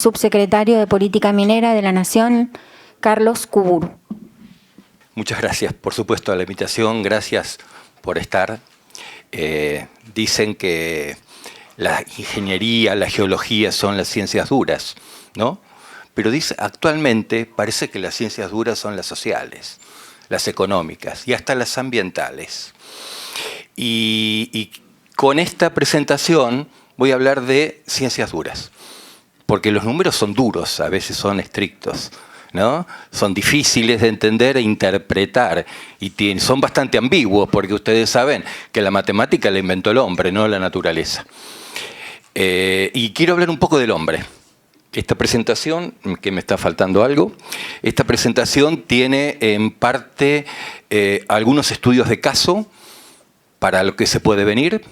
Subsecretario de Política Minera de la Nación, Carlos Cuburu. Muchas gracias, por supuesto, a la invitación. Gracias por estar. Dicen que la ingeniería, la geología son las ciencias duras, ¿no? Pero actualmente parece que las ciencias duras son las sociales, las económicas y hasta las ambientales. Y con esta presentación voy a hablar de ciencias duras, porque los números son duros, a veces son estrictos, ¿no? Son difíciles de entender e interpretar y son bastante ambiguos, porque ustedes saben que la matemática la inventó el hombre, no la naturaleza. Y quiero hablar un poco del hombre. Esta presentación, que me está faltando algo, esta presentación tiene en parte algunos estudios de caso para lo que se puede venir,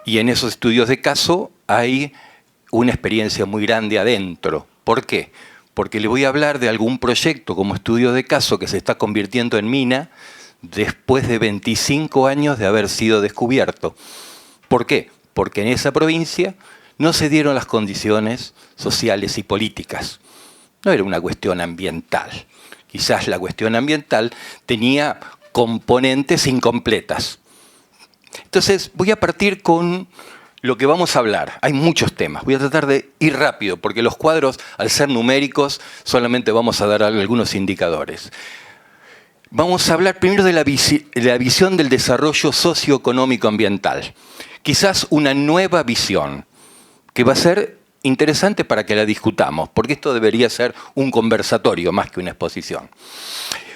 y en esos estudios de caso hay una experiencia muy grande adentro. ¿Por qué? Porque le voy a hablar de algún proyecto como estudio de caso que se está convirtiendo en mina después de 25 años de haber sido descubierto. ¿Por qué? Porque en esa provincia no se dieron las condiciones sociales y políticas. No era una cuestión ambiental. Quizás la cuestión ambiental tenía componentes incompletas. Entonces voy a partir con lo que vamos a hablar. Hay muchos temas. Voy a tratar de ir rápido, porque los cuadros, al ser numéricos, solamente vamos a dar algunos indicadores. Vamos a hablar primero de la visión del desarrollo socioeconómico ambiental. Quizás una nueva visión, que va a ser interesante para que la discutamos, porque esto debería ser un conversatorio más que una exposición.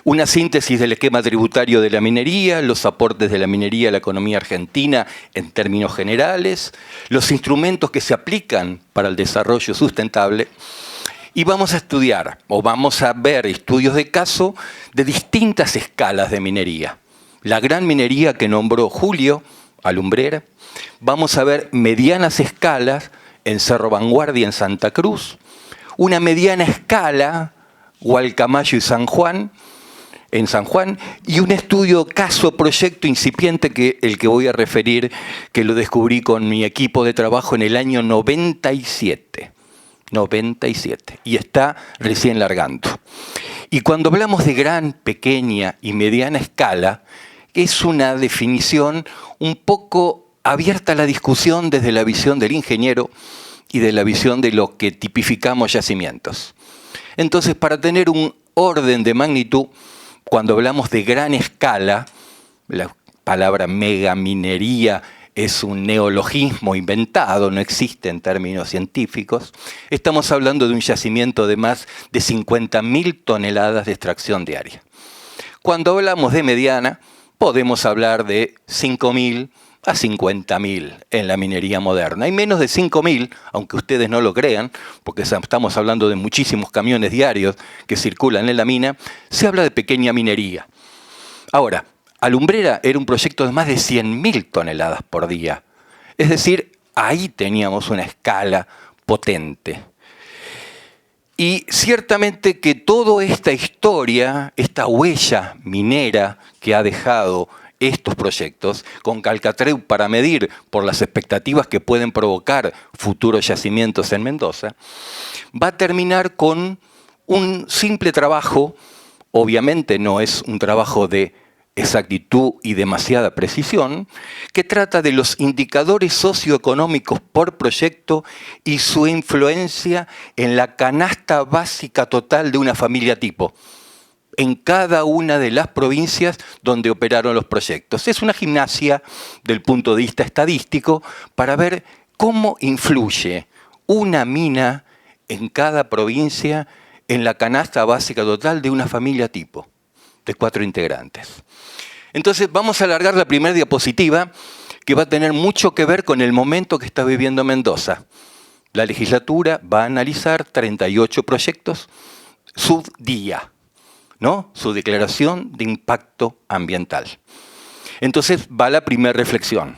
Una síntesis del esquema tributario de la minería, los aportes de la minería a la economía argentina en términos generales, los instrumentos que se aplican para el desarrollo sustentable, y vamos a estudiar, o vamos a ver estudios de caso de distintas escalas de minería. La gran minería que nombró Julio, Alumbrera. Vamos a ver medianas escalas en Cerro Vanguardia, en Santa Cruz. Una mediana escala, Gualcamayo y San Juan, en San Juan, y un estudio caso proyecto incipiente, el que voy a referir, que lo descubrí con mi equipo de trabajo en el año 97. 97, y está recién largando. Y cuando hablamos de gran, pequeña y mediana escala, es una definición un poco abierta a la discusión desde la visión del ingeniero y de la visión de lo que tipificamos yacimientos. Entonces, para tener un orden de magnitud, cuando hablamos de gran escala, la palabra megaminería es un neologismo inventado, no existe en términos científicos. Estamos hablando de un yacimiento de más de 50.000 toneladas de extracción diaria. Cuando hablamos de mediana, podemos hablar de 5.000 a 50.000 en la minería moderna. Hay menos de 5.000, aunque ustedes no lo crean, porque estamos hablando de muchísimos camiones diarios que circulan en la mina, se habla de pequeña minería. Ahora, Alumbrera era un proyecto de más de 100.000 toneladas por día. Es decir, ahí teníamos una escala potente. Y ciertamente que toda esta historia, esta huella minera que ha dejado estos proyectos, con Calcatreu para medir por las expectativas que pueden provocar futuros yacimientos en Mendoza, va a terminar con un simple trabajo. Obviamente no es un trabajo de exactitud y demasiada precisión, que trata de los indicadores socioeconómicos por proyecto y su influencia en la canasta básica total de una familia tipo, en cada una de las provincias donde operaron los proyectos. Es una gimnasia del punto de vista estadístico para ver cómo influye una mina en cada provincia en la canasta básica total de una familia tipo, de 4 integrantes. Entonces vamos a alargar la primera diapositiva, que va a tener mucho que ver con el momento que está viviendo Mendoza. La legislatura va a analizar 38 proyectos subdía, ¿no? Su declaración de impacto ambiental. Entonces va la primera reflexión.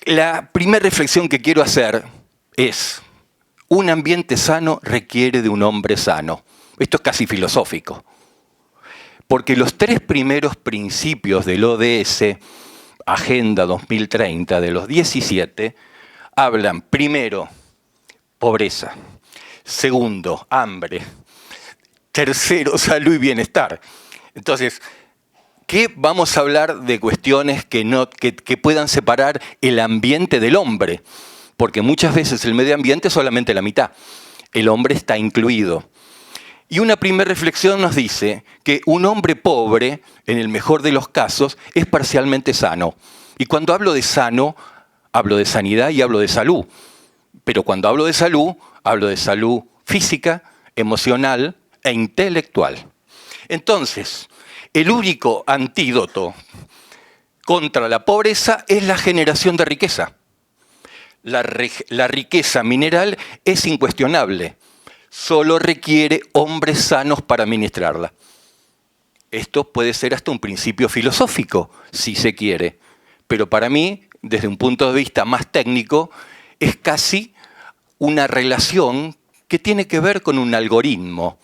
La primera reflexión que quiero hacer es: un ambiente sano requiere de un hombre sano. Esto es casi filosófico. Porque los 3 primeros principios del ODS, Agenda 2030, de los 17, hablan, primero, pobreza. Segundo, hambre. Tercero, salud y bienestar. Entonces, ¿qué vamos a hablar de cuestiones que puedan separar el ambiente del hombre? Porque muchas veces el medio ambiente es solamente la mitad. El hombre está incluido. Y una primera reflexión nos dice que un hombre pobre, en el mejor de los casos, es parcialmente sano. Y cuando hablo de sano, hablo de sanidad y hablo de salud. Pero cuando hablo de salud física, emocional e intelectual. Entonces, el único antídoto contra la pobreza es la generación de riqueza. La riqueza mineral es incuestionable. Solo requiere hombres sanos para administrarla. Esto puede ser hasta un principio filosófico, si se quiere. Pero para mí, desde un punto de vista más técnico, es casi una relación que tiene que ver con un algoritmo.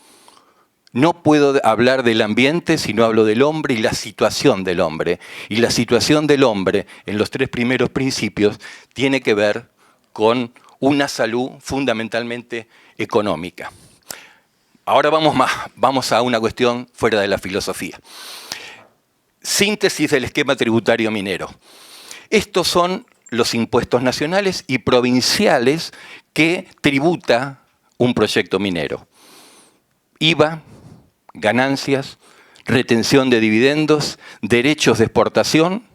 No puedo hablar del ambiente si no hablo del hombre y la situación del hombre. Y la situación del hombre, en los tres primeros principios, tiene que ver con una salud fundamentalmente económica. Ahora vamos a una cuestión fuera de la filosofía. Síntesis del esquema tributario minero. Estos son los impuestos nacionales y provinciales que tributa un proyecto minero. IVA, ganancias, retención de dividendos, derechos de exportación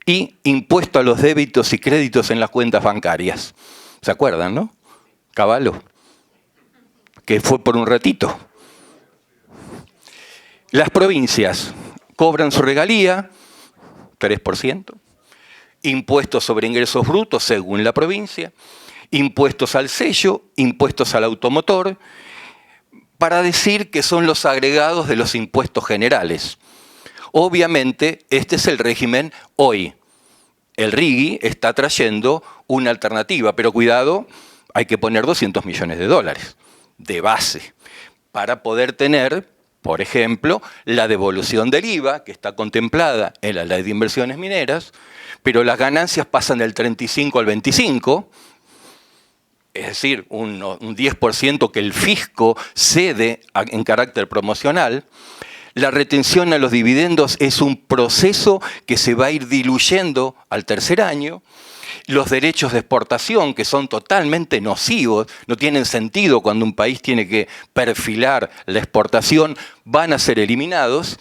y impuesto a los débitos y créditos en las cuentas bancarias. ¿Se acuerdan, no? Caballo, que fue por un ratito. Las provincias cobran su regalía, 3%, impuestos sobre ingresos brutos según la provincia, impuestos al sello, impuestos al automotor, para decir que son los agregados de los impuestos generales. Obviamente, este es el régimen hoy. El RIGI está trayendo una alternativa, pero cuidado, hay que poner 200 millones de dólares de base para poder tener, por ejemplo, la devolución del IVA, que está contemplada en la Ley de Inversiones Mineras, pero las ganancias pasan del 35 al 25%, es decir, un 10% que el fisco cede en carácter promocional. La retención a los dividendos es un proceso que se va a ir diluyendo al tercer año. Los derechos de exportación, que son totalmente nocivos, no tienen sentido cuando un país tiene que perfilar la exportación, van a ser eliminados.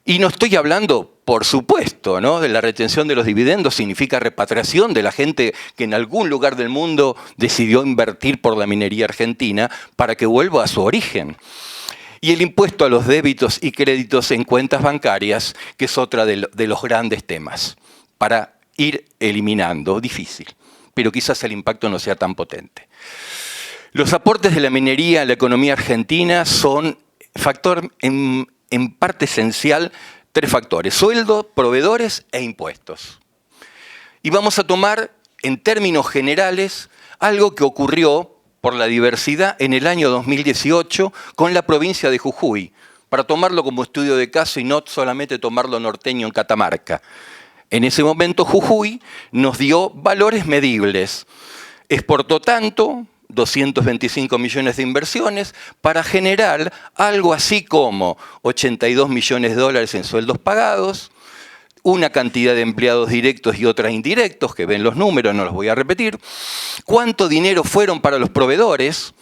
Y no estoy hablando, por supuesto, ¿no?, de la retención de los dividendos, significa repatriación de la gente que en algún lugar del mundo decidió invertir por la minería argentina para que vuelva a su origen. Y el impuesto a los débitos y créditos en cuentas bancarias, que es otra de los grandes temas, para ir eliminando, difícil, pero quizás el impacto no sea tan potente. Los aportes de la minería a la economía argentina son factor en parte esencial, tres factores: sueldo, proveedores e impuestos. Y vamos a tomar en términos generales algo que ocurrió por la diversidad en el año 2018 con la provincia de Jujuy, para tomarlo como estudio de caso y no solamente tomarlo norteño en Catamarca. En ese momento Jujuy nos dio valores medibles. Exportó tanto, 225 millones de inversiones, para generar algo así como 82 millones de dólares en sueldos pagados, una cantidad de empleados directos y otras indirectos, que ven los números, no los voy a repetir. ¿Cuánto dinero fueron para los proveedores?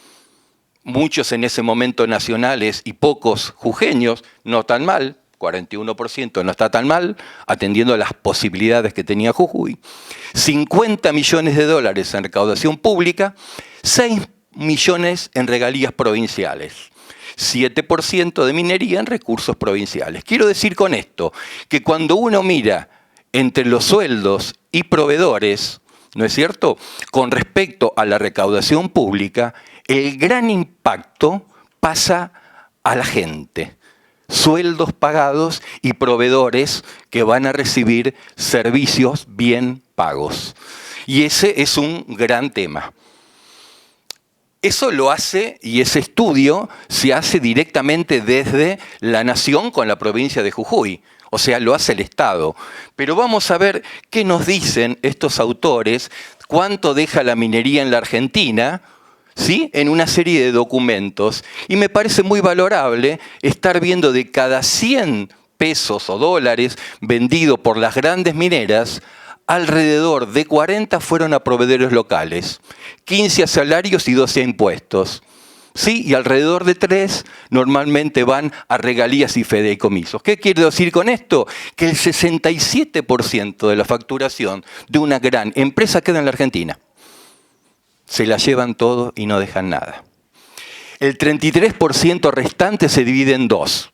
Muchos en ese momento nacionales y pocos jujeños, no tan mal, 41% no está tan mal, atendiendo a las posibilidades que tenía Jujuy. 50 millones de dólares en recaudación pública, 6 millones en regalías provinciales, 7% de minería en recursos provinciales. Quiero decir con esto que cuando uno mira entre los sueldos y proveedores, ¿no es cierto?, con respecto a la recaudación pública, el gran impacto pasa a la gente. Sueldos pagados y proveedores que van a recibir servicios bien pagos. Y ese es un gran tema. Eso lo hace, y ese estudio se hace directamente desde la nación con la provincia de Jujuy. O sea, lo hace el Estado. Pero vamos a ver qué nos dicen estos autores cuánto deja la minería en la Argentina, ¿sí?, en una serie de documentos. Y me parece muy valorable estar viendo de cada 100 pesos o dólares vendidos por las grandes mineras, alrededor de 40 fueron a proveedores locales, 15 a salarios y 12 a impuestos. Sí, y alrededor de 3 normalmente van a regalías y fideicomisos. ¿Qué quiero decir con esto? Que el 67% de la facturación de una gran empresa queda en la Argentina. Se la llevan todo y no dejan nada. El 33% restante se divide en dos.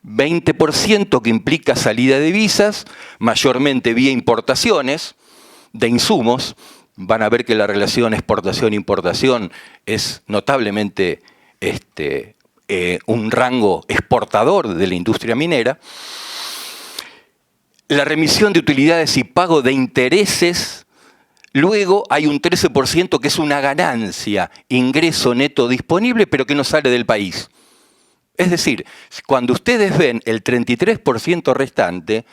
20% que implica salida de divisas, mayormente vía importaciones de insumos. Van a ver que la relación exportación-importación es notablemente un rango exportador de la industria minera. La remisión de utilidades y pago de intereses. Luego hay un 13% que es una ganancia, ingreso neto disponible, pero que no sale del país. Es decir, cuando ustedes ven el 33% restante,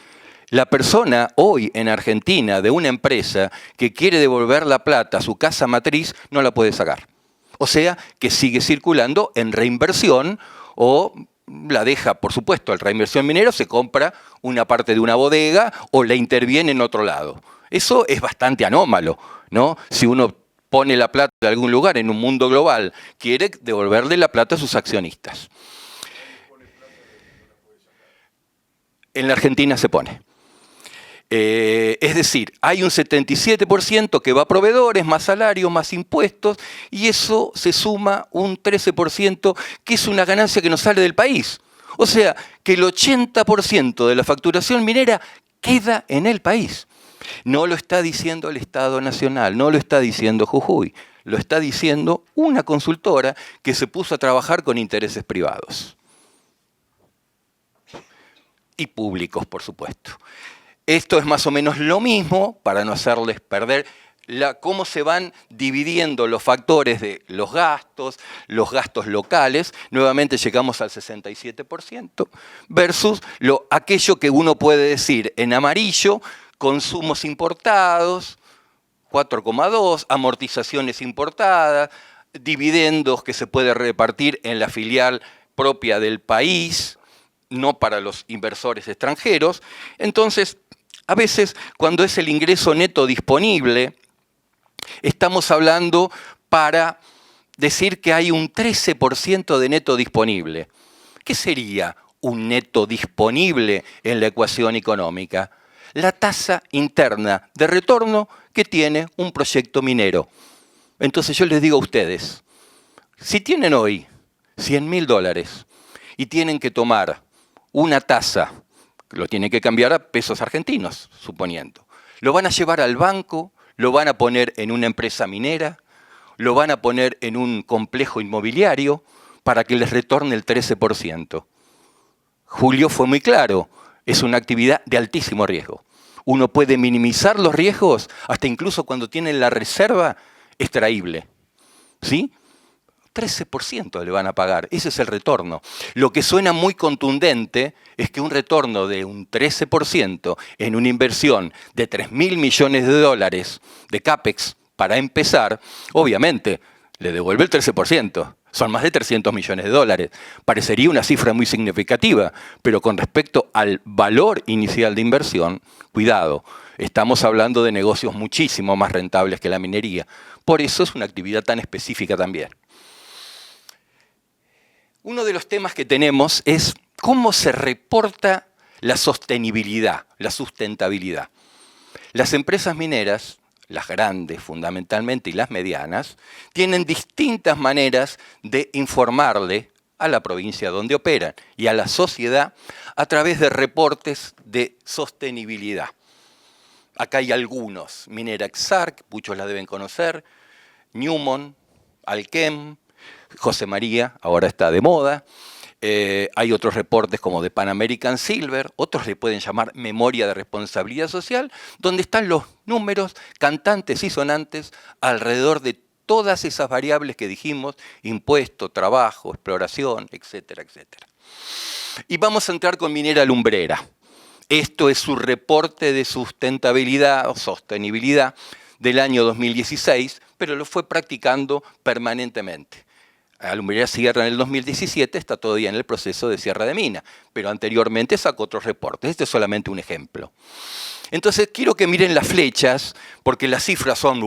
la persona hoy en Argentina de una empresa que quiere devolver la plata a su casa matriz no la puede sacar. O sea, que sigue circulando en reinversión o la deja, por supuesto, el reinversión minero se compra una parte de una bodega o la interviene en otro lado. Eso es bastante anómalo, ¿no? Si uno pone la plata de algún lugar en un mundo global, quiere devolverle la plata a sus accionistas. En la Argentina se pone. Es decir, hay un 77% que va a proveedores, más salarios, más impuestos, y eso se suma un 13% que es una ganancia que no sale del país. O sea, que el 80% de la facturación minera queda en el país. No lo está diciendo el Estado Nacional, no lo está diciendo Jujuy, lo está diciendo una consultora que se puso a trabajar con intereses privados. Y públicos, por supuesto. Esto es más o menos lo mismo, para no hacerles perder, cómo se van dividiendo los factores de los gastos locales. Nuevamente llegamos al 67%, versus aquello que uno puede decir en amarillo, consumos importados, 4,2, amortizaciones importadas, dividendos que se puede repartir en la filial propia del país, no para los inversores extranjeros. Entonces, a veces, cuando es el ingreso neto disponible, estamos hablando para decir que hay un 13% de neto disponible. ¿Qué sería un neto disponible en la ecuación económica? La tasa interna de retorno que tiene un proyecto minero. Entonces yo les digo a ustedes, si tienen hoy $100.000 y tienen que tomar una tasa, lo tienen que cambiar a pesos argentinos, suponiendo. Lo van a llevar al banco, lo van a poner en una empresa minera, lo van a poner en un complejo inmobiliario para que les retorne el 13%. Julio fue muy claro, es una actividad de altísimo riesgo. Uno puede minimizar los riesgos hasta incluso cuando tienen la reserva extraíble. ¿Sí? 13% le van a pagar, ese es el retorno. Lo que suena muy contundente es que un retorno de un 13% en una inversión de 3.000 millones de dólares de CAPEX para empezar, obviamente le devuelve el 13%. Son más de 300 millones de dólares. Parecería una cifra muy significativa, pero con respecto al valor inicial de inversión, cuidado, estamos hablando de negocios muchísimo más rentables que la minería. Por eso es una actividad tan específica también. Uno de los temas que tenemos es cómo se reporta la sostenibilidad, la sustentabilidad. Las empresas mineras, las grandes fundamentalmente y las medianas, tienen distintas maneras de informarle a la provincia donde operan y a la sociedad a través de reportes de sostenibilidad. Acá hay algunos, Minera Exarc, muchos la deben conocer, Newmont, Alkem, José María, ahora está de moda. Hay otros reportes como de Pan American Silver, otros le pueden llamar memoria de responsabilidad social, donde están los números cantantes y sonantes alrededor de todas esas variables que dijimos, impuesto, trabajo, exploración, etcétera, etcétera. Y vamos a entrar con Minera Lumbrera. Esto es su reporte de sustentabilidad o sostenibilidad del año 2016, pero lo fue practicando permanentemente. Alumbreras Sierra en el 2017 está todavía en el proceso de cierre de mina, pero anteriormente sacó otros reportes. Este es solamente un ejemplo. Entonces quiero que miren las flechas, porque las cifras son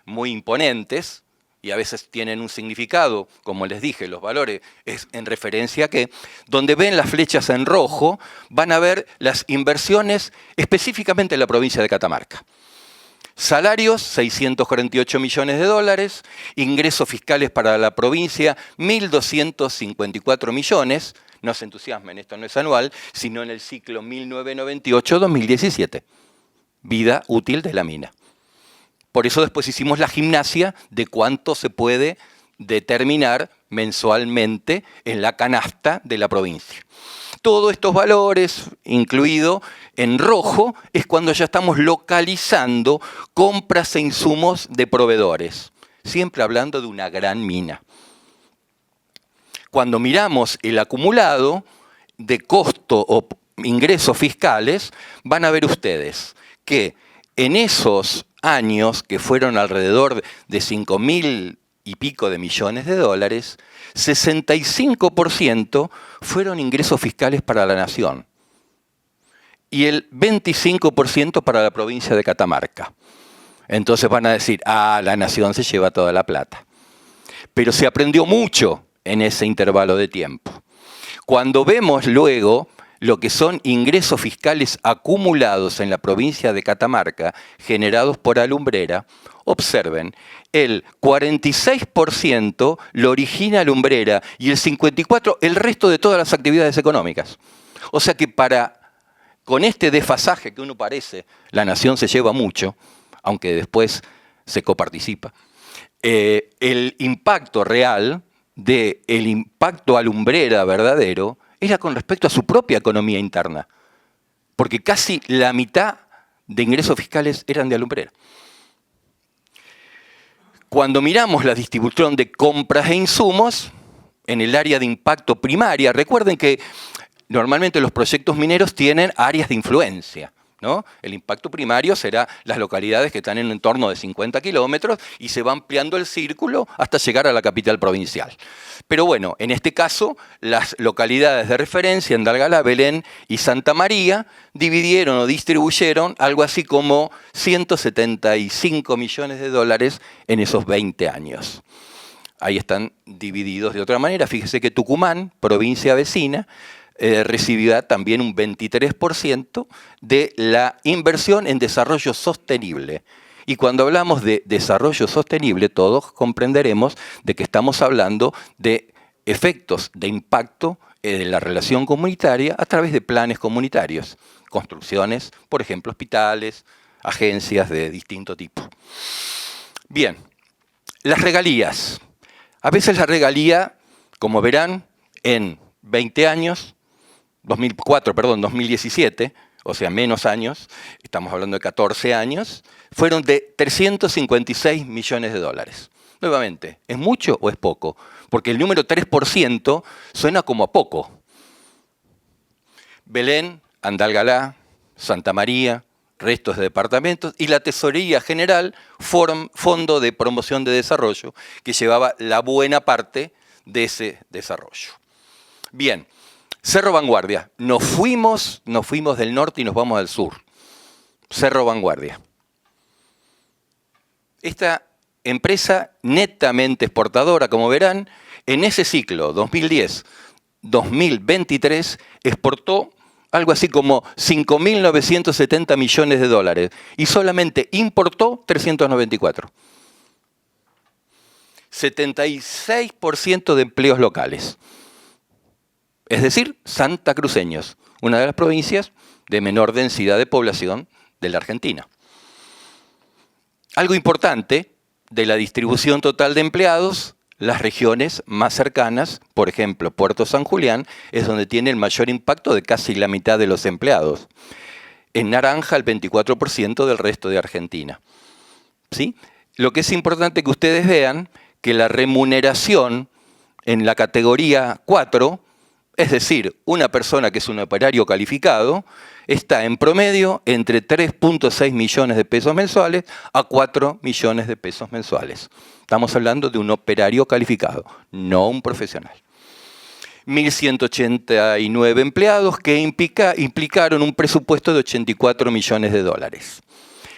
muy imponentes y a veces tienen un significado, como les dije, los valores es en referencia a que, donde ven las flechas en rojo, van a ver las inversiones específicamente en la provincia de Catamarca. Salarios, 648 millones de dólares, ingresos fiscales para la provincia, 1.254 millones, no se entusiasmen, esto no es anual, sino en el ciclo 1998-2017, vida útil de la mina. Por eso después hicimos la gimnasia de cuánto se puede determinar mensualmente en la canasta de la provincia. Todos estos valores, incluido en rojo, es cuando ya estamos localizando compras e insumos de proveedores, siempre hablando de una gran mina. Cuando miramos el acumulado de costo o ingresos fiscales, van a ver ustedes que en esos años, que fueron alrededor de 5.000 y pico de millones de dólares, 65% fueron ingresos fiscales para la nación y el 25% para la provincia de Catamarca. Entonces van a decir, la nación se lleva toda la plata. Pero se aprendió mucho en ese intervalo de tiempo. Cuando vemos luego lo que son ingresos fiscales acumulados en la provincia de Catamarca, generados por Alumbrera, observen, el 46% lo origina Alumbrera y el 54% el resto de todas las actividades económicas. O sea que con este desfasaje que uno parece, la nación se lleva mucho, aunque después se coparticipa, el impacto real del impacto Alumbrera verdadero era con respecto a su propia economía interna, porque casi la mitad de ingresos fiscales eran de Alumbrera. Cuando miramos la distribución de compras e insumos, en el área de impacto primaria, recuerden que normalmente los proyectos mineros tienen áreas de influencia, ¿no? El impacto primario será las localidades que están en un entorno de 50 kilómetros y se va ampliando el círculo hasta llegar a la capital provincial. Pero bueno, en este caso, las localidades de referencia, Andalgalá, Belén y Santa María, dividieron o distribuyeron algo así como 175 millones de dólares en esos 20 años. Ahí están divididos de otra manera. Fíjese que Tucumán, provincia vecina, recibirá también un 23% de la inversión en desarrollo sostenible. Y cuando hablamos de desarrollo sostenible, todos comprenderemos de que estamos hablando de efectos de impacto de la relación comunitaria a través de planes comunitarios, construcciones, por ejemplo, hospitales, agencias de distinto tipo. Bien, las regalías. A veces la regalía, como verán, en 20 años, 2017, o sea, menos años, estamos hablando de 14 años, fueron de 356 millones de dólares. Nuevamente, ¿es mucho o es poco? Porque el número 3% suena como a poco. Belén, Andalgalá, Santa María, restos de departamentos y la Tesorería General, Fondo de Promoción de Desarrollo, que llevaba la buena parte de ese desarrollo. Bien. Cerro Vanguardia. Nos fuimos del norte y nos vamos al sur. Cerro Vanguardia. Esta empresa netamente exportadora, como verán, en ese ciclo 2010-2023 exportó algo así como 5.970 millones de dólares y solamente importó 394. 76% de empleos locales. Es decir, santacruceños, una de las provincias de menor densidad de población de la Argentina. Algo importante de la distribución total de empleados, las regiones más cercanas, por ejemplo, Puerto San Julián, es donde tiene el mayor impacto de casi la mitad de los empleados. En naranja, el 24% del resto de Argentina. ¿Sí? Lo que es importante que ustedes vean que la remuneración en la categoría 4 Es decir, una persona que es un operario calificado está en promedio entre 3.6 millones de pesos mensuales a 4 millones de pesos mensuales. Estamos hablando de un operario calificado, no un profesional. 1.189 empleados que implicaron un presupuesto de 84 millones de dólares.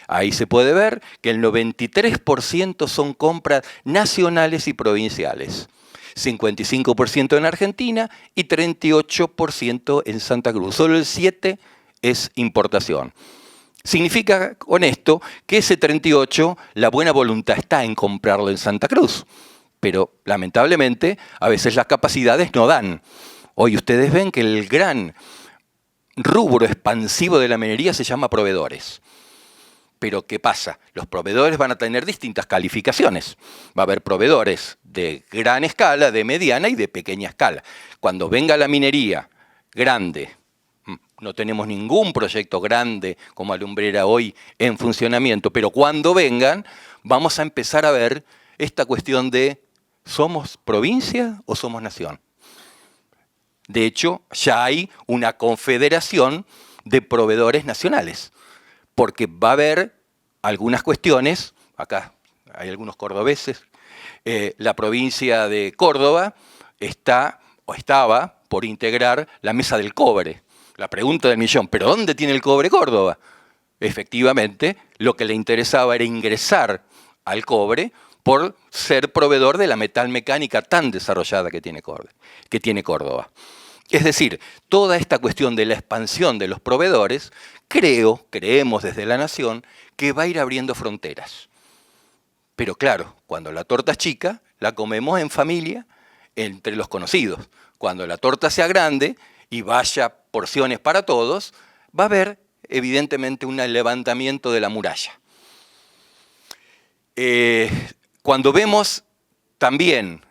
Ahí se puede ver que el 93% son compras nacionales y provinciales, 55% en Argentina y 38% en Santa Cruz. Solo el 7% es importación. Significa con esto que ese 38%, la buena voluntad está en comprarlo en Santa Cruz. Pero lamentablemente a veces las capacidades no dan. Hoy ustedes ven que el gran rubro expansivo de la minería se llama proveedores. Pero ¿qué pasa? Los proveedores van a tener distintas calificaciones. Va a haber proveedores de gran escala, de mediana y de pequeña escala. Cuando venga la minería grande, no tenemos ningún proyecto grande como Alumbrera hoy en funcionamiento, pero cuando vengan vamos a empezar a ver esta cuestión de ¿somos provincia o somos nación? De hecho, ya hay una confederación de proveedores nacionales, porque va a haber algunas cuestiones, acá hay algunos cordobeses, la provincia de Córdoba está o estaba por integrar la mesa del cobre. La pregunta del millón, ¿pero dónde tiene el cobre Córdoba? Efectivamente, lo que le interesaba era ingresar al cobre por ser proveedor de la metalmecánica tan desarrollada que tiene Córdoba. Es decir, toda esta cuestión de la expansión de los proveedores, creemos desde la Nación, que va a ir abriendo fronteras. Pero claro, cuando la torta es chica, la comemos en familia, entre los conocidos. Cuando la torta sea grande y vaya porciones para todos, va a haber evidentemente un levantamiento de la muralla. Cuando vemos también,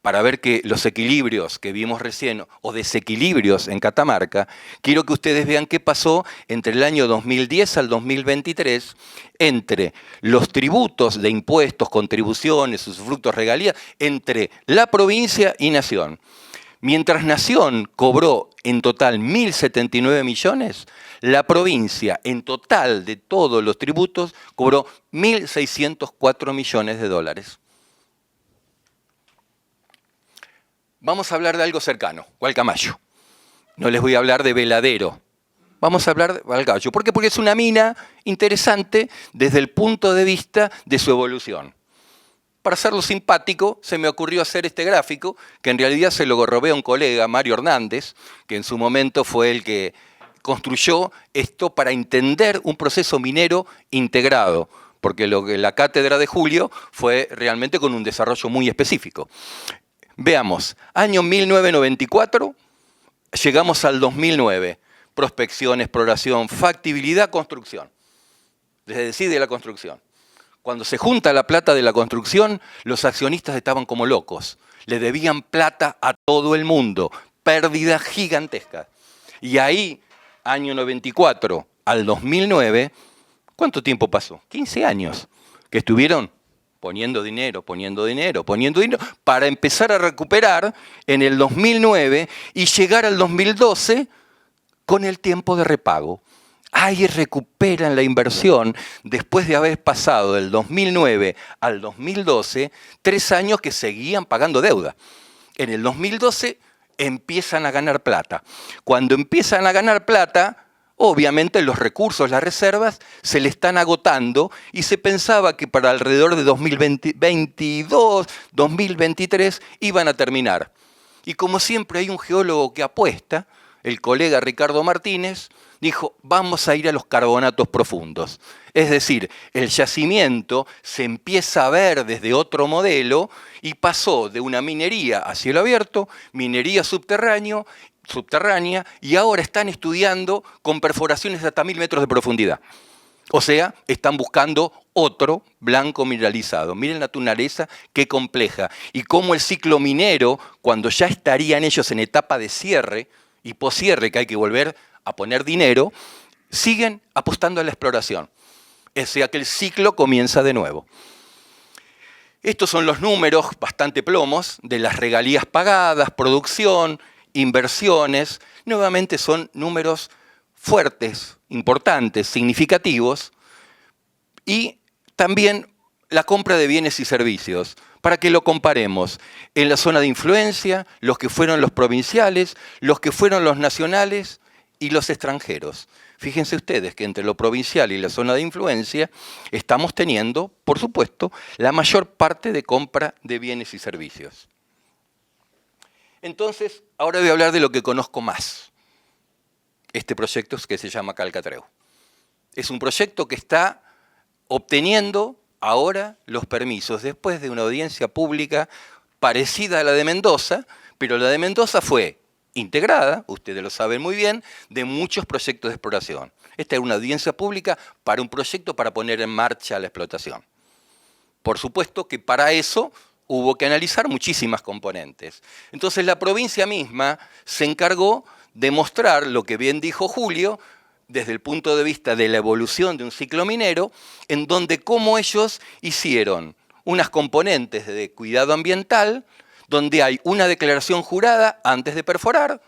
para ver que los equilibrios que vimos recién, o desequilibrios en Catamarca, quiero que ustedes vean qué pasó entre el año 2010 al 2023, entre los tributos de impuestos, contribuciones, usufructos, regalías, entre la provincia y Nación. Mientras Nación cobró en total 1.079 millones, la provincia en total de todos los tributos cobró 1.604 millones de dólares. Vamos a hablar de algo cercano, Gualcamayo. No les voy a hablar de Veladero. Vamos a hablar de Gualcamayo. ¿Por qué? Porque es una mina interesante desde el punto de vista de su evolución. Para hacerlo simpático, se me ocurrió hacer este gráfico, que en realidad se lo robé a un colega, Mario Hernández, que en su momento fue el que construyó esto para entender un proceso minero integrado, porque la cátedra de Julio fue realmente con un desarrollo muy específico. Veamos, año 1994, llegamos al 2009, prospección, exploración, factibilidad, construcción. Se decide la construcción. Cuando se junta la plata de la construcción, los accionistas estaban como locos. Le debían plata a todo el mundo, pérdida gigantesca. Y ahí, año 94 al 2009, ¿cuánto tiempo pasó? 15 años que estuvieron poniendo dinero, para empezar a recuperar en el 2009 y llegar al 2012 con el tiempo de repago. Ahí recuperan la inversión después de haber pasado del 2009 al 2012, 3 años que seguían pagando deuda. En el 2012 empiezan a ganar plata. Cuando empiezan a ganar plata, obviamente los recursos, las reservas, se le están agotando y se pensaba que para alrededor de 2022, 2023 iban a terminar. Y como siempre hay un geólogo que apuesta, el colega Ricardo Martínez, dijo, vamos a ir a los carbonatos profundos. Es decir, el yacimiento se empieza a ver desde otro modelo y pasó de una minería a cielo abierto, minería subterránea, y ahora están estudiando con perforaciones de hasta 1.000 metros de profundidad. O sea, están buscando otro blanco mineralizado. Miren la naturaleza, qué compleja. Y cómo el ciclo minero, cuando ya estarían ellos en etapa de cierre y poscierre, que hay que volver a poner dinero, siguen apostando a la exploración. O sea que el ciclo comienza de nuevo. Estos son los números, bastante plomos, de las regalías pagadas, producción inversiones, nuevamente son números fuertes, importantes, significativos, y también la compra de bienes y servicios, para que lo comparemos en la zona de influencia, los que fueron los provinciales, los que fueron los nacionales y los extranjeros. Fíjense ustedes que entre lo provincial y la zona de influencia estamos teniendo, por supuesto, la mayor parte de compra de bienes y servicios. Entonces, ahora voy a hablar de lo que conozco más. Este proyecto que se llama Calcatreu. Es un proyecto que está obteniendo ahora los permisos, después de una audiencia pública parecida a la de Mendoza, pero la de Mendoza fue integrada, ustedes lo saben muy bien, de muchos proyectos de exploración. Esta era una audiencia pública para un proyecto para poner en marcha la explotación. Por supuesto que para eso hubo que analizar muchísimas componentes. Entonces la provincia misma se encargó de mostrar lo que bien dijo Julio, desde el punto de vista de la evolución de un ciclo minero, en donde cómo ellos hicieron unas componentes de cuidado ambiental, donde hay una declaración jurada antes de perforar,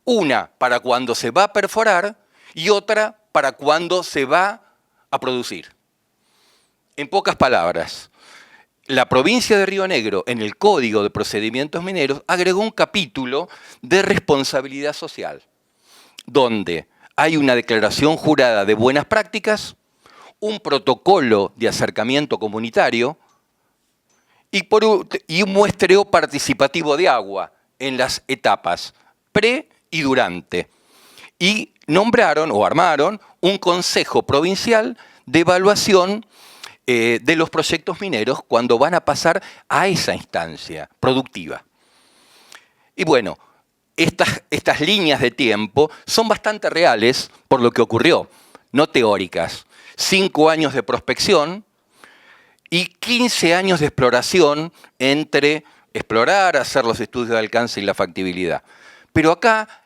una para cuando se va a perforar y otra para cuando se va a producir. En pocas palabras, la provincia de Río Negro, en el Código de Procedimientos Mineros, agregó un capítulo de responsabilidad social, donde hay una declaración jurada de buenas prácticas, un protocolo de acercamiento comunitario y un muestreo participativo de agua en las etapas pre y durante. Y nombraron o armaron un consejo provincial de evaluación de los proyectos mineros cuando van a pasar a esa instancia productiva. Y bueno, estas líneas de tiempo son bastante reales por lo que ocurrió, no teóricas. 5 años de prospección y 15 años de exploración entre explorar, hacer los estudios de alcance y la factibilidad. Pero acá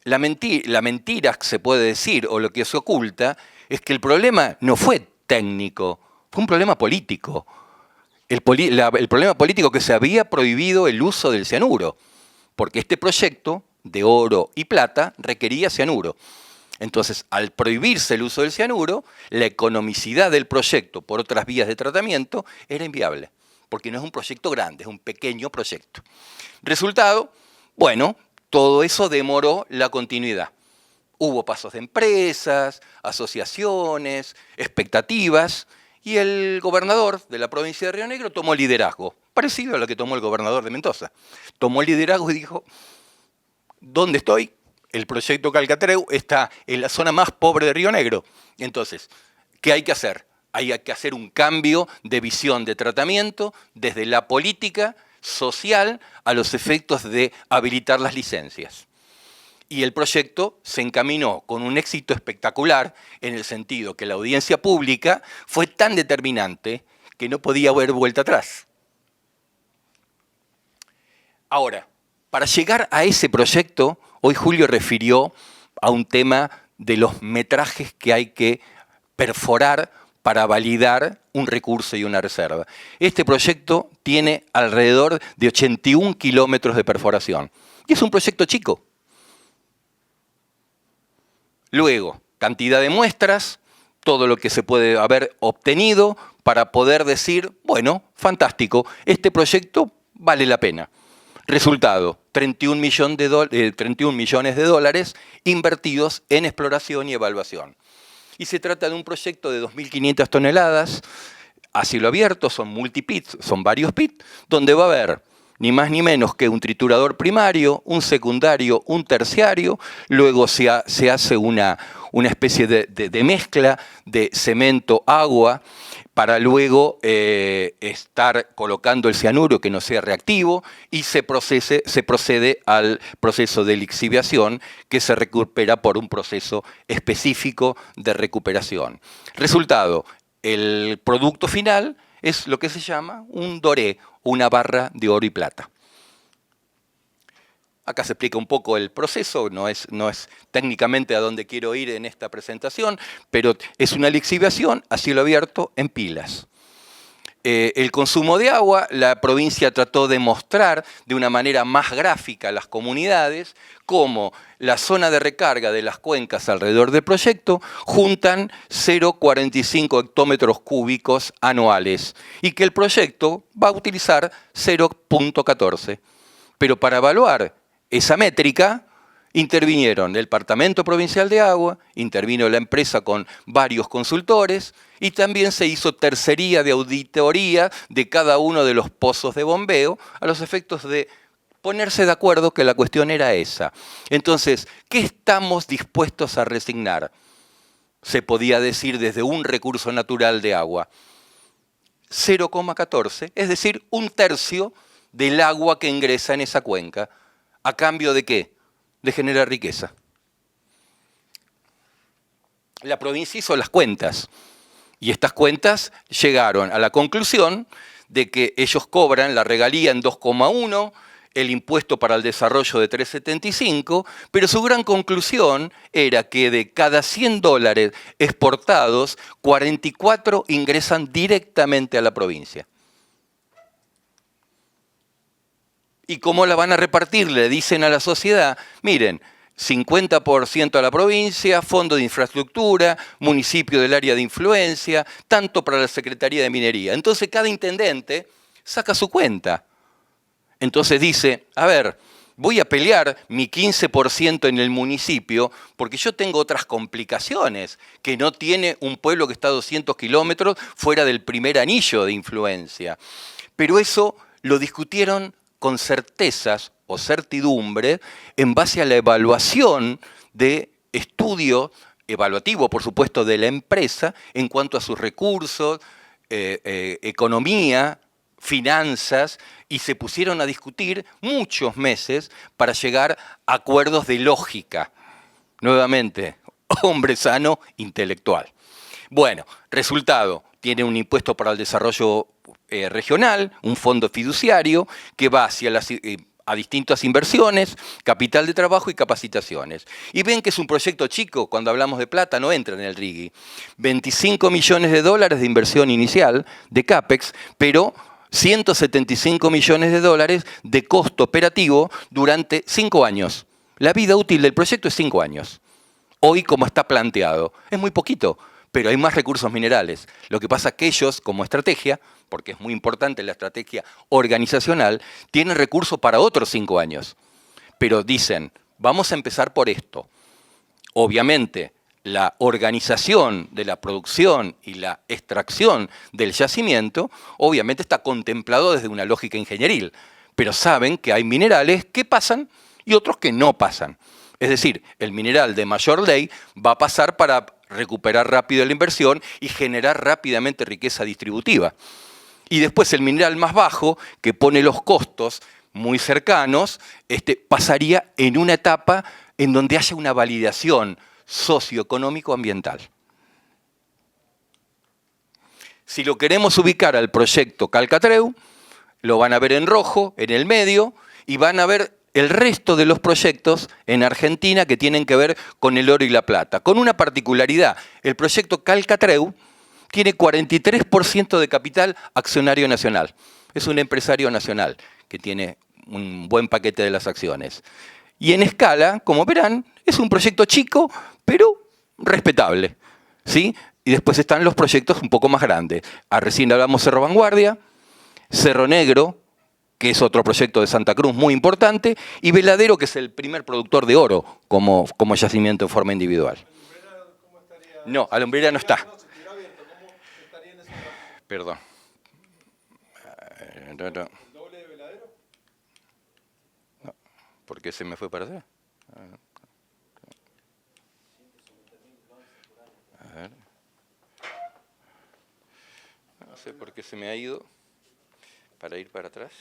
la mentira que se puede decir o lo que se oculta es que el problema no fue técnico, fue un problema político. El problema político que se había prohibido el uso del cianuro, porque este proyecto de oro y plata requería cianuro. Entonces, al prohibirse el uso del cianuro, la economicidad del proyecto por otras vías de tratamiento era inviable, porque no es un proyecto grande, es un pequeño proyecto. Resultado, bueno, todo eso demoró la continuidad. Hubo pasos de empresas, asociaciones, expectativas, y el gobernador de la provincia de Río Negro tomó liderazgo, parecido a lo que tomó el gobernador de Mendoza. Tomó liderazgo y dijo, ¿dónde estoy? El proyecto Calcatreu está en la zona más pobre de Río Negro. Entonces, ¿qué hay que hacer? Hay que hacer un cambio de visión de tratamiento desde la política social a los efectos de habilitar las licencias. Y el proyecto se encaminó con un éxito espectacular en el sentido que la audiencia pública fue tan determinante que no podía haber vuelta atrás. Ahora, para llegar a ese proyecto, hoy Julio refirió a un tema de los metrajes que hay que perforar para validar un recurso y una reserva. Este proyecto tiene alrededor de 81 kilómetros de perforación. Y es un proyecto chico. Luego, cantidad de muestras, todo lo que se puede haber obtenido para poder decir, bueno, fantástico, este proyecto vale la pena. Resultado, 31 millones de dólares invertidos en exploración y evaluación. Y se trata de un proyecto de 2.500 toneladas, a cielo abierto, son multipits, son varios pits, donde va a haber ni más ni menos que un triturador primario, un secundario, un terciario, luego se hace una especie de mezcla de cemento, agua, para luego estar colocando el cianuro que no sea reactivo y se procede al proceso de lixiviación que se recupera por un proceso específico de recuperación. Resultado, el producto final es lo que se llama un doré, una barra de oro y plata. Acá se explica un poco el proceso, no es técnicamente a donde quiero ir en esta presentación, pero es una lixiviación a cielo abierto en pilas. el consumo de agua, la provincia trató de mostrar de una manera más gráfica a las comunidades cómo la zona de recarga de las cuencas alrededor del proyecto juntan 0,45 hectómetros cúbicos anuales y que el proyecto va a utilizar 0,14. Pero para evaluar esa métrica, intervinieron el Departamento Provincial de Agua, intervino la empresa con varios consultores y también se hizo tercería de auditoría de cada uno de los pozos de bombeo a los efectos de ponerse de acuerdo que la cuestión era esa. Entonces, ¿qué estamos dispuestos a resignar? Se podía decir desde un recurso natural de agua. 0,14, es decir, un tercio del agua que ingresa en esa cuenca. ¿A cambio de qué? De generar riqueza. La provincia hizo las cuentas y estas cuentas llegaron a la conclusión de que ellos cobran la regalía en 2,1, el impuesto para el desarrollo de 3,75, pero su gran conclusión era que de cada $100 exportados, 44 ingresan directamente a la provincia. ¿Y cómo la van a repartir? Le dicen a la sociedad, miren, 50% a la provincia, fondo de infraestructura, municipio del área de influencia, tanto para la Secretaría de Minería. Entonces cada intendente saca su cuenta. Entonces dice, a ver, voy a pelear mi 15% en el municipio porque yo tengo otras complicaciones que no tiene un pueblo que está a 200 kilómetros fuera del primer anillo de influencia. Pero eso lo discutieron con certezas o certidumbre en base a la evaluación de estudio evaluativo, por supuesto, de la empresa en cuanto a sus recursos, economía, finanzas, y se pusieron a discutir muchos meses para llegar a acuerdos de lógica. Nuevamente, hombre sano, intelectual. Bueno, resultado, tiene un impuesto para el desarrollo regional, un fondo fiduciario que va hacia a distintas inversiones, capital de trabajo y capacitaciones. Y ven que es un proyecto chico, cuando hablamos de plata no entra en el RIGI. 25 millones de dólares de inversión inicial, de CAPEX, pero 175 millones de dólares de costo operativo durante 5 años. La vida útil del proyecto es 5 años. Hoy, como está planteado, es muy poquito, pero hay más recursos minerales. Lo que pasa es que ellos, como estrategia, porque es muy importante la estrategia organizacional, tienen recursos para otros 5 años. Pero dicen, vamos a empezar por esto. Obviamente, la organización de la producción y la extracción del yacimiento, obviamente está contemplado desde una lógica ingenieril, pero saben que hay minerales que pasan y otros que no pasan. Es decir, el mineral de mayor ley va a pasar para recuperar rápido la inversión y generar rápidamente riqueza distributiva. Y después el mineral más bajo, que pone los costos muy cercanos, pasaría en una etapa en donde haya una validación socioeconómico-ambiental. Si lo queremos ubicar al proyecto Calcatreu, lo van a ver en rojo, en el medio, y van a ver el resto de los proyectos en Argentina que tienen que ver con el oro y la plata. Con una particularidad, el proyecto Calcatreu tiene 43% de capital accionario nacional. Es un empresario nacional que tiene un buen paquete de las acciones. Y en escala, como verán, es un proyecto chico, pero respetable, ¿sí? Y después están los proyectos un poco más grandes. Recién hablamos Cerro Vanguardia, Cerro Negro, que es otro proyecto de Santa Cruz muy importante, y Veladero, que es el primer productor de oro como yacimiento en forma individual. No, Alumbrera no está. Perdón. ¿El doble de Veladero? No, ¿por qué se me fue para allá? A ver. No sé por qué se me ha ido para ir para atrás.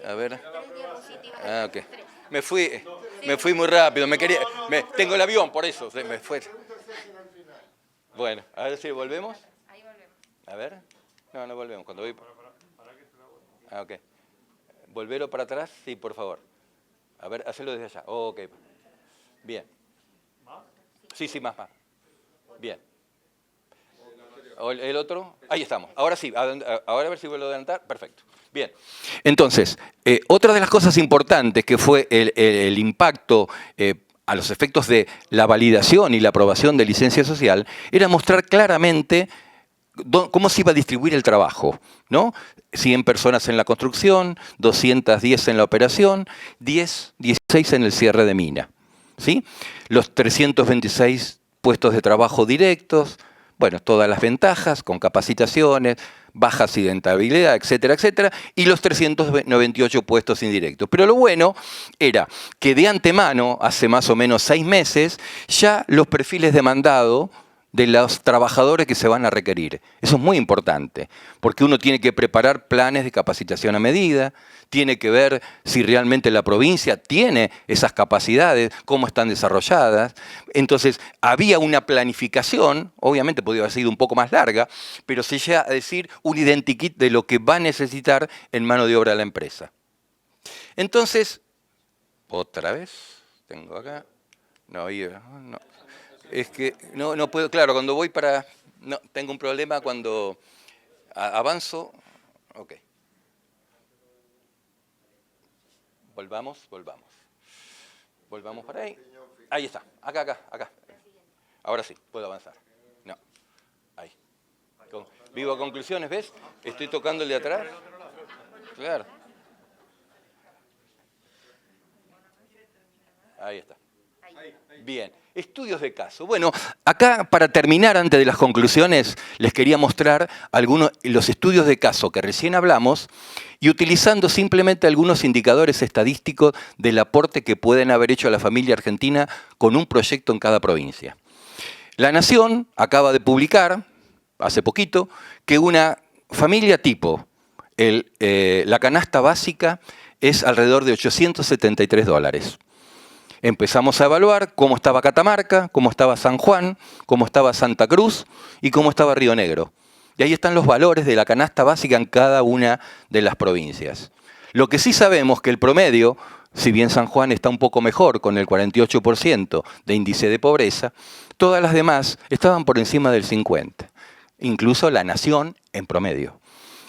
A ver. Ah, ok. Me fui muy rápido. Tengo el avión, por eso. Me fue. Bueno, a ver si volvemos. Ahí volvemos. A ver. No volvemos. Cuando voy. Ah, ok. ¿Volverlo para atrás? Sí, por favor. A ver, hacelo desde allá. Oh, ok. Bien. ¿Más? Sí, más. Bien. ¿El otro? Ahí estamos. Ahora sí, ahora a ver si vuelvo a adelantar. Perfecto. Bien. Entonces, otra de las cosas importantes que fue el impacto a los efectos de la validación y la aprobación de licencia social era mostrar claramente cómo se iba a distribuir el trabajo, ¿no? 100 personas en la construcción, 210 en la operación, 16 en el cierre de mina, ¿sí? Los 326 puestos de trabajo directos, bueno, todas las ventajas con capacitaciones, baja accidentabilidad, etcétera, etcétera, y los 398 puestos indirectos. Pero lo bueno era que de antemano, hace más o menos 6 meses, ya los perfiles demandados de los trabajadores que se van a requerir. Eso es muy importante, porque uno tiene que preparar planes de capacitación a medida, tiene que ver si realmente la provincia tiene esas capacidades, cómo están desarrolladas. Entonces, había una planificación, obviamente podría haber sido un poco más larga, pero se llega a decir un identikit de lo que va a necesitar en mano de obra la empresa. Entonces, otra vez, tengo acá, no. Es que no puedo, claro, cuando voy para... No, tengo un problema cuando avanzo. Ok. Volvamos. Volvamos para ahí. Ahí está, acá. Ahora sí, puedo avanzar. No, ahí. Vivo conclusiones, ¿ves? Estoy tocando el de atrás. Claro. Ahí está. Bien, estudios de caso. Bueno, acá para terminar, antes de las conclusiones, les quería mostrar los estudios de caso que recién hablamos y utilizando simplemente algunos indicadores estadísticos del aporte que pueden haber hecho a la familia argentina con un proyecto en cada provincia. La Nación acaba de publicar, hace poquito, que una familia tipo, la canasta básica es alrededor de $873. Empezamos a evaluar cómo estaba Catamarca, cómo estaba San Juan, cómo estaba Santa Cruz y cómo estaba Río Negro. Y ahí están los valores de la canasta básica en cada una de las provincias. Lo que sí sabemos que el promedio, si bien San Juan está un poco mejor con el 48% de índice de pobreza, todas las demás estaban por encima del 50%, incluso la Nación en promedio.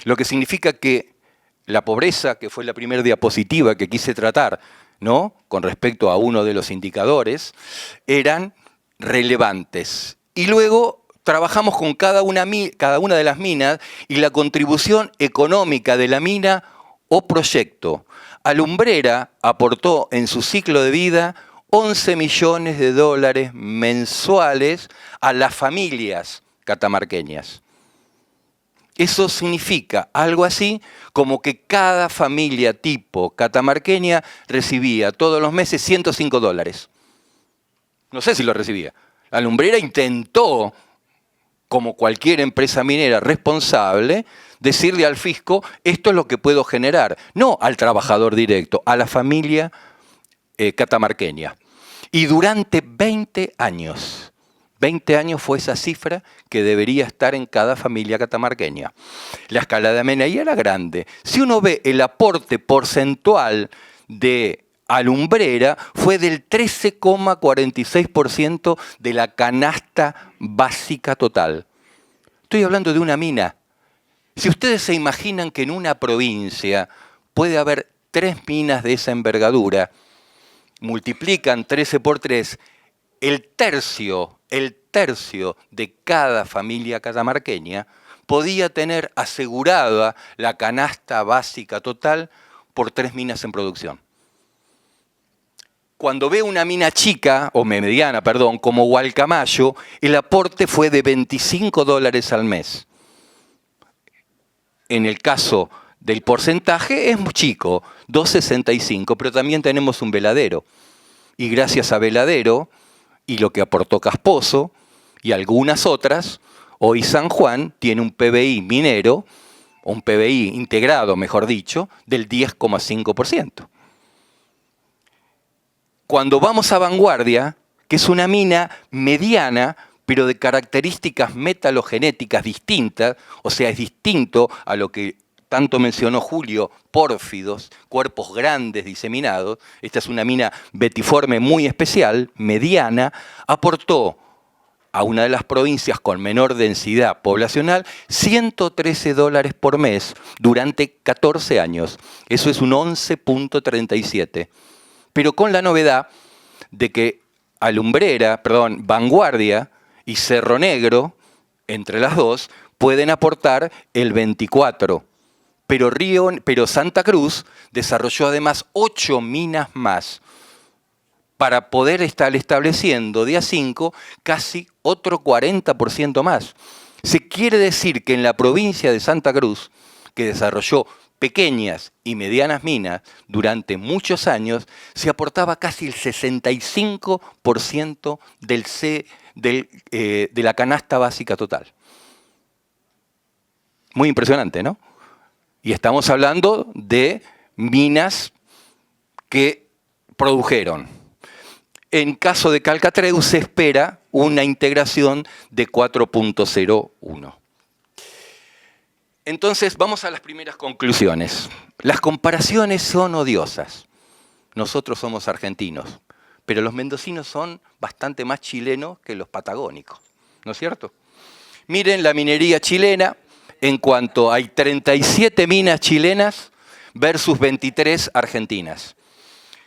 Lo que significa que la pobreza, que fue la primera diapositiva que quise tratar, ¿no?, con respecto a uno de los indicadores, eran relevantes. Y luego trabajamos con cada una de las minas y la contribución económica de la mina o proyecto. Alumbrera aportó en su ciclo de vida 11 millones de dólares mensuales a las familias catamarqueñas. Eso significa algo así como que cada familia tipo catamarqueña recibía todos los meses $105. No sé si lo recibía. La Alumbrera intentó, como cualquier empresa minera responsable, decirle al fisco, esto es lo que puedo generar. No al trabajador directo, a la familia catamarqueña. Y durante 20 años fue esa cifra que debería estar en cada familia catamarqueña. La escala de Amenaí era grande. Si uno ve el aporte porcentual de Alumbrera, fue del 13,46% de la canasta básica total. Estoy hablando de una mina. Si ustedes se imaginan que en una provincia puede haber 3 minas de esa envergadura, multiplican 13 por 3, el tercio de cada familia catamarqueña podía tener asegurada la canasta básica total por 3 minas en producción. Cuando ve una mina chica, o mediana, perdón, como Gualcamayo, el aporte fue de $25 al mes. En el caso del porcentaje es muy chico, 2,65, pero también tenemos un Veladero. Y gracias a Veladero, y lo que aportó Casposo, y algunas otras, hoy San Juan tiene un PBI minero, o un PBI integrado, mejor dicho, del 10,5%. Cuando vamos a Vanguardia, que es una mina mediana, pero de características metalogenéticas distintas, o sea, es distinto a lo que tanto mencionó Julio, pórfidos, cuerpos grandes diseminados, esta es una mina betiforme muy especial, mediana, aportó a una de las provincias con menor densidad poblacional $113 por mes durante 14 años. Eso es un 11.37. Pero con la novedad de que Vanguardia y Cerro Negro, entre las dos, pueden aportar el 24. Pero Santa Cruz desarrolló además 8 minas más para poder estar estableciendo de a 5 casi otro 40% más. Se quiere decir que en la provincia de Santa Cruz, que desarrolló pequeñas y medianas minas durante muchos años, se aportaba casi el 65% de la canasta básica total. Muy impresionante, ¿no? Y estamos hablando de minas que produjeron. En caso de Calcatreu se espera una integración de 4.01. Entonces, vamos a las primeras conclusiones. Las comparaciones son odiosas. Nosotros somos argentinos, pero los mendocinos son bastante más chilenos que los patagónicos, ¿no es cierto? Miren la minería chilena, en cuanto hay 37 minas chilenas versus 23 argentinas.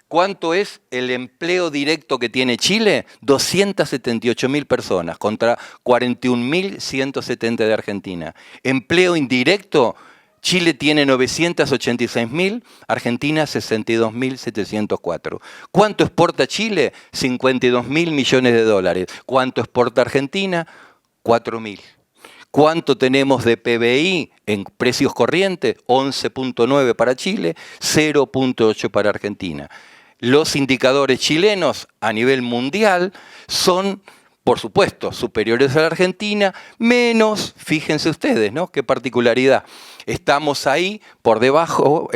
¿Cuánto es el empleo directo que tiene Chile? 278.000 personas contra 41.170 de Argentina. Empleo indirecto, Chile tiene 986.000, Argentina 62.704. ¿Cuánto exporta Chile? 52.000 millones de dólares. ¿Cuánto exporta Argentina? 4.000. ¿Cuánto tenemos de PBI en precios corrientes? 11.9 para Chile, 0.8 para Argentina. Los indicadores chilenos a nivel mundial son, por supuesto, superiores a la Argentina, menos, fíjense ustedes, ¿no? Qué particularidad. Estamos ahí por debajo,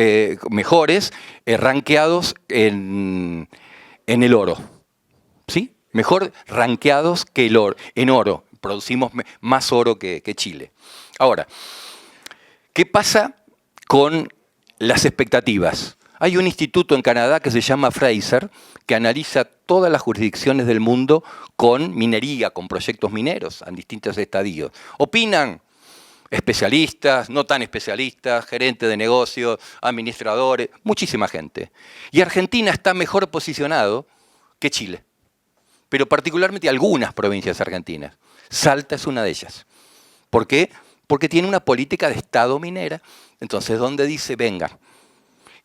mejores, rankeados en el oro. ¿Sí? Mejor rankeados que el oro, en oro. Producimos más oro que Chile. Ahora, ¿qué pasa con las expectativas? Hay un instituto en Canadá que se llama Fraser, que analiza todas las jurisdicciones del mundo con minería, con proyectos mineros en distintos estadios. Opinan especialistas, no tan especialistas, gerentes de negocios, administradores, muchísima gente. Y Argentina está mejor posicionado que Chile, pero particularmente algunas provincias argentinas. Salta es una de ellas. ¿Por qué? Porque tiene una política de Estado minera. Entonces, ¿dónde dice vengan?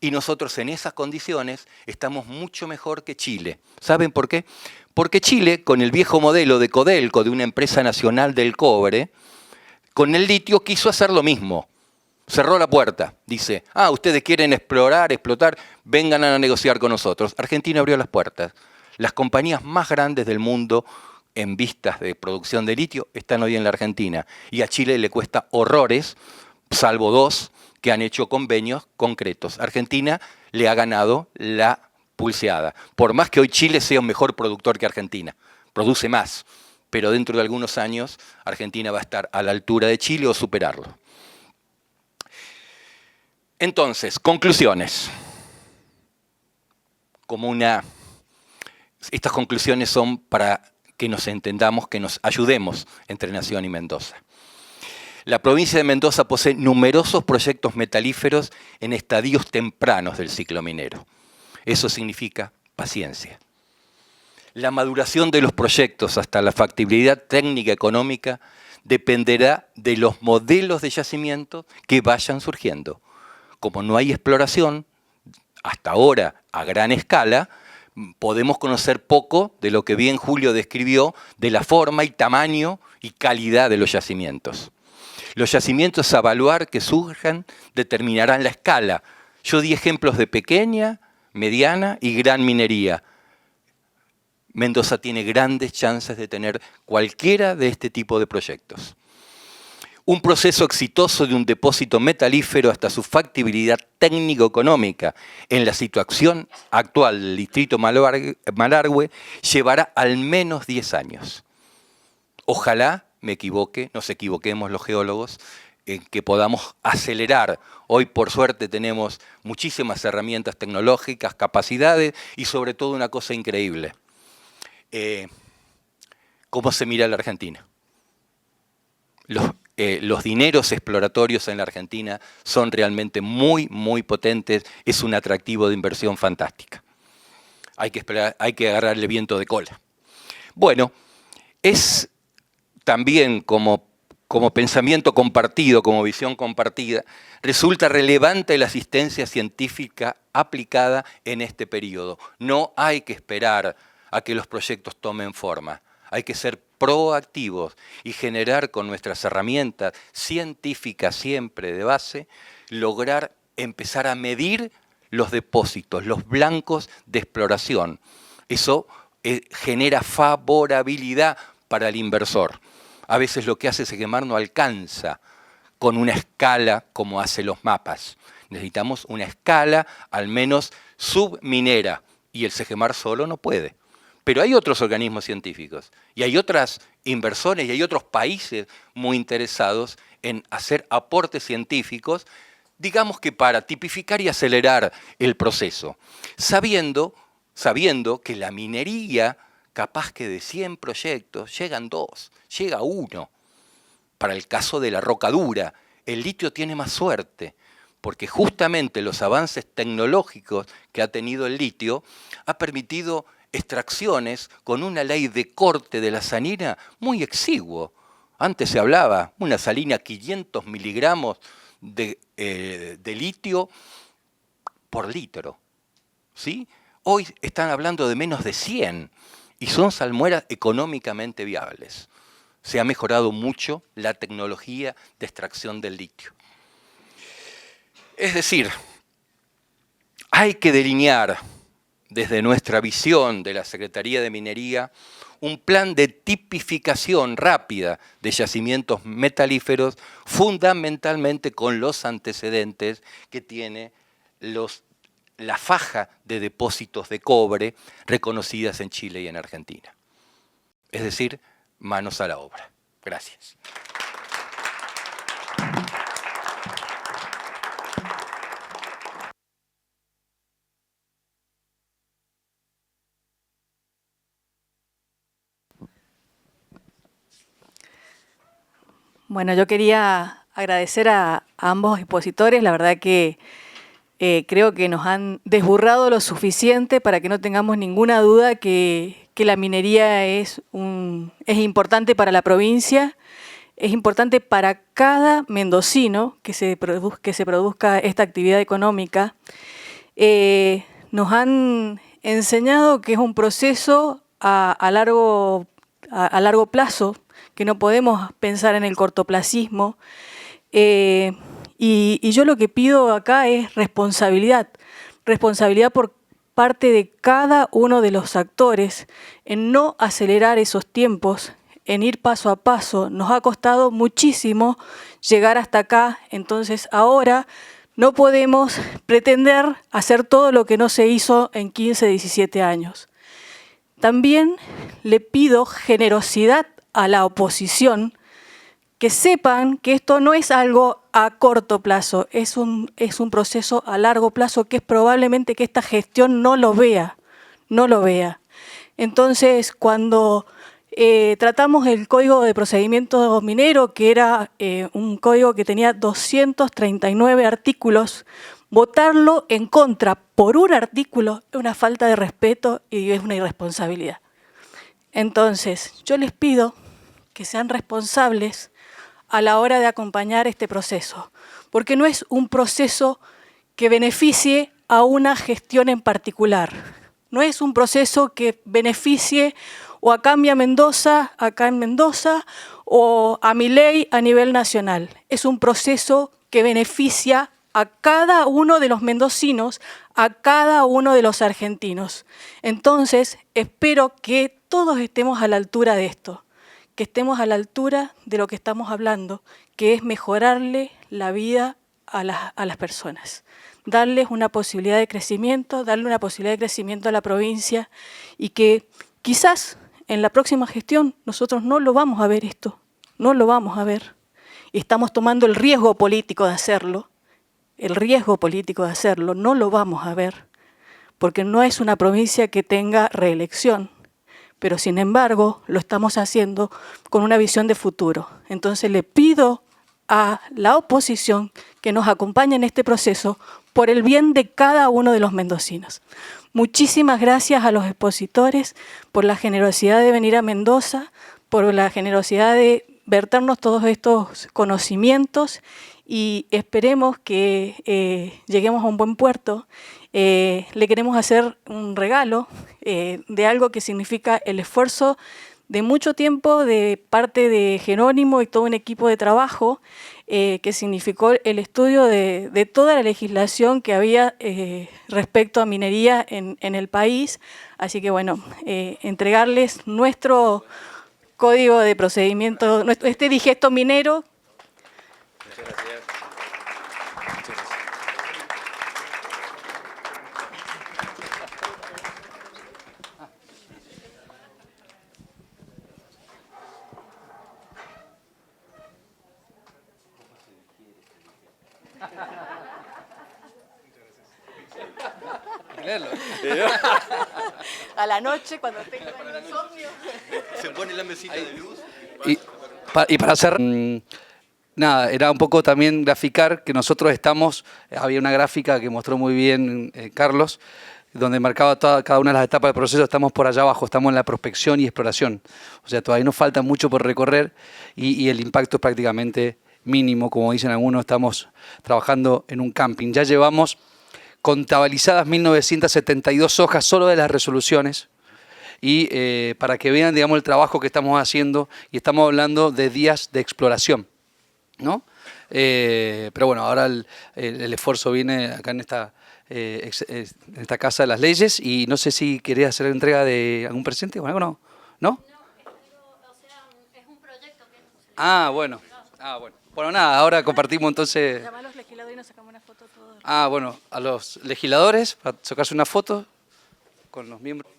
Y nosotros en esas condiciones estamos mucho mejor que Chile. ¿Saben por qué? Porque Chile, con el viejo modelo de Codelco, de una empresa nacional del cobre, con el litio quiso hacer lo mismo. Cerró la puerta. Dice, ustedes quieren explotar, vengan a negociar con nosotros. Argentina abrió las puertas. Las compañías más grandes del mundo en vistas de producción de litio están hoy en la Argentina. Y a Chile le cuesta horrores, salvo 2, que han hecho convenios concretos. Argentina le ha ganado la pulseada. Por más que hoy Chile sea un mejor productor que Argentina, produce más, pero dentro de algunos años Argentina va a estar a la altura de Chile o superarlo. Entonces, conclusiones. Estas conclusiones son para que nos entendamos, que nos ayudemos entre Nación y Mendoza. La provincia de Mendoza posee numerosos proyectos metalíferos en estadios tempranos del ciclo minero. Eso significa paciencia. La maduración de los proyectos hasta la factibilidad técnica y económica dependerá de los modelos de yacimiento que vayan surgiendo. Como no hay exploración, hasta ahora a gran escala, podemos conocer poco de lo que bien Julio describió de la forma y tamaño y calidad de los yacimientos. Los yacimientos a evaluar que surjan determinarán la escala. Yo di ejemplos de pequeña, mediana y gran minería. Mendoza tiene grandes chances de tener cualquiera de este tipo de proyectos. Un proceso exitoso de un depósito metalífero hasta su factibilidad técnico-económica en la situación actual del distrito Malargüe llevará al menos 10 años. Ojalá me equivoque, nos equivoquemos los geólogos, en que podamos acelerar. Hoy, por suerte, tenemos muchísimas herramientas tecnológicas, capacidades y sobre todo una cosa increíble. cómo se mira la Argentina. Los dineros exploratorios en la Argentina son realmente muy, muy potentes. Es un atractivo de inversión fantástica. Hay que agarrarle viento de cola. Bueno, es también como pensamiento compartido, como visión compartida, resulta relevante la asistencia científica aplicada en este periodo. No hay que esperar a que los proyectos tomen forma. Hay que ser proactivos y generar con nuestras herramientas científicas siempre de base, lograr empezar a medir los depósitos, los blancos de exploración. Eso genera favorabilidad para el inversor. A veces lo que hace SEGEMAR no alcanza con una escala como hace los mapas. Necesitamos una escala al menos subminera y el SEGEMAR solo no puede. Pero hay otros organismos científicos y hay otras inversores y hay otros países muy interesados en hacer aportes científicos, digamos que para tipificar y acelerar el proceso, sabiendo que la minería, capaz que de 100 proyectos, llegan 2, llega 1. Para el caso de la roca dura, el litio tiene más suerte, porque justamente los avances tecnológicos que ha tenido el litio ha permitido extracciones con una ley de corte de la salina muy exiguo. Antes se hablaba una salina 500 miligramos de litio por litro, ¿sí? Hoy están hablando de menos de 100 y son salmueras económicamente viables. Se ha mejorado mucho la tecnología de extracción del litio. Es decir, hay que delinear desde nuestra visión de la Secretaría de Minería un plan de tipificación rápida de yacimientos metalíferos, fundamentalmente con los antecedentes que tiene la faja de depósitos de cobre reconocidas en Chile y en Argentina. Es decir, manos a la obra. Gracias. Bueno, yo quería agradecer a ambos expositores. La verdad que creo que nos han desburrado lo suficiente para que no tengamos ninguna duda que la minería es importante para la provincia, es importante para cada mendocino que se produzca esta actividad económica. Nos han enseñado que es un proceso a largo plazo, que no podemos pensar en el cortoplacismo. Y yo lo que pido acá es responsabilidad por parte de cada uno de los actores en no acelerar esos tiempos, en ir paso a paso. Nos ha costado muchísimo llegar hasta acá, entonces ahora no podemos pretender hacer todo lo que no se hizo en 15, 17 años. También le pido generosidad a la oposición, que sepan que esto no es algo a corto plazo, es un proceso a largo plazo que es probablemente que esta gestión no lo vea. Entonces, cuando tratamos el Código de Procedimiento Minero, que era un código que tenía 239 artículos, votarlo en contra por un artículo es una falta de respeto y es una irresponsabilidad. Entonces, yo les pido que sean responsables a la hora de acompañar este proceso, porque no es un proceso que beneficie a una gestión en particular, no es un proceso que beneficie o a Cambia Mendoza, acá en Mendoza, o a Milei a nivel nacional. Es un proceso que beneficia a cada uno de los mendocinos, a cada uno de los argentinos. Entonces, espero que todos estemos a la altura de esto, que estemos a la altura de lo que estamos hablando, que es mejorarle la vida a las personas, darles una posibilidad de crecimiento, darle una posibilidad de crecimiento a la provincia y que quizás en la próxima gestión nosotros no lo vamos a ver esto, no lo vamos a ver. Y estamos tomando el riesgo político de hacerlo, no lo vamos a ver, porque no es una provincia que tenga reelección, pero sin embargo lo estamos haciendo con una visión de futuro. Entonces le pido a la oposición que nos acompañe en este proceso por el bien de cada uno de los mendocinos. Muchísimas gracias a los expositores por la generosidad de venir a Mendoza, por la generosidad de verternos todos estos conocimientos y esperemos que lleguemos a un buen puerto. Le queremos hacer un regalo de algo que significa el esfuerzo de mucho tiempo de parte de Jerónimo y todo un equipo de trabajo que significó el estudio de toda la legislación que había respecto a minería en el país. Así que bueno, entregarles nuestro código de procedimiento, este digesto minero. Muchas gracias. A la noche, cuando tengan insomnio. Se pone la mesita de luz. Y para hacer, nada, era un poco también graficar que nosotros estamos, había una gráfica que mostró muy bien Carlos, donde marcaba cada una de las etapas del proceso. Estamos por allá abajo, estamos en la prospección y exploración. O sea, todavía nos falta mucho por recorrer y el impacto es prácticamente mínimo. Como dicen algunos, estamos trabajando en un camping. Ya llevamos contabilizadas 1972 hojas solo de las resoluciones y para que vean, digamos, el trabajo que estamos haciendo, y estamos hablando de días de exploración, ¿no? Pero bueno, ahora el esfuerzo viene acá en esta Casa de las Leyes, y no sé si querés hacer entrega de algún presente o algo, ¿no? ¿No? Es un proyecto que... Ah, bueno. Bueno, nada, ahora compartimos entonces... Llamá a los legisladores y nos sacamos una foto todos. Ah, bueno, a los legisladores, para sacarse una foto con los miembros.